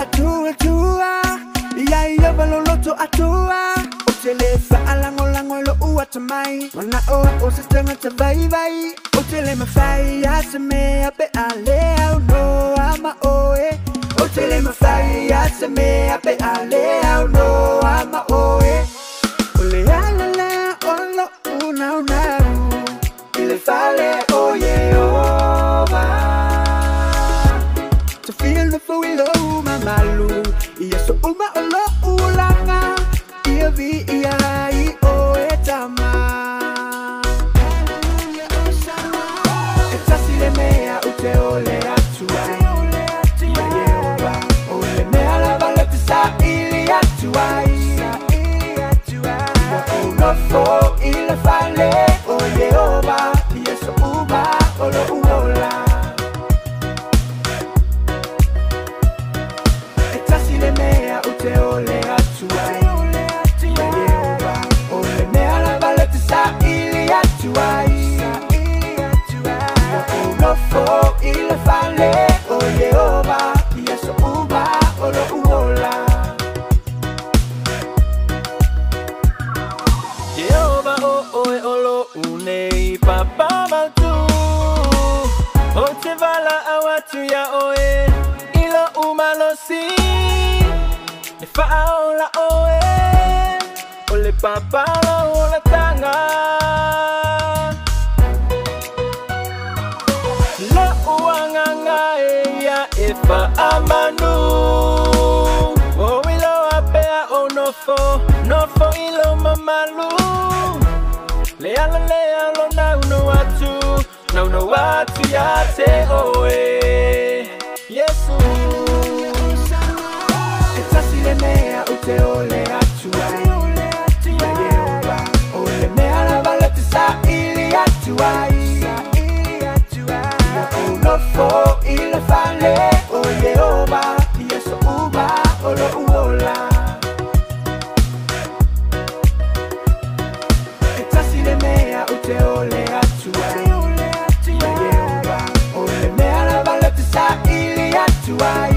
atua ya ya baloloto atua otele fa alango lango lo uatamai wana o sistema te vai vai otele mafai ya seme ape ale au no ama oe otele mafai ya seme ape ale au no ama oe ole ala olo una ile fale oye over to feel the feel malu iya so uma olo ulanga iya vi iya I o etama etasile mea ute ole atua yewa ole mea la valete sa ili atua uno fo ile fale oye oba iya so uma olo uola mea ute ole atua yewa ole mea la valete sa ili atua uno fo ile fale oye oba yeso uba olo uola Yehoba oe olo une papa matu ote vala awatu ya oe ilo umalosi Faola oe ole papa la tanga la uanganga ya efa amanu o ilo apea o nofo ilo mamalu le alo na uno watu ya te oe Yesu mea ute ole atua yewa ole mea la valete sa ili atua uno fo ile fale oye oba yeso uba olo uola etasile mea ute ole atua yewa ole mea la valete sa ili atua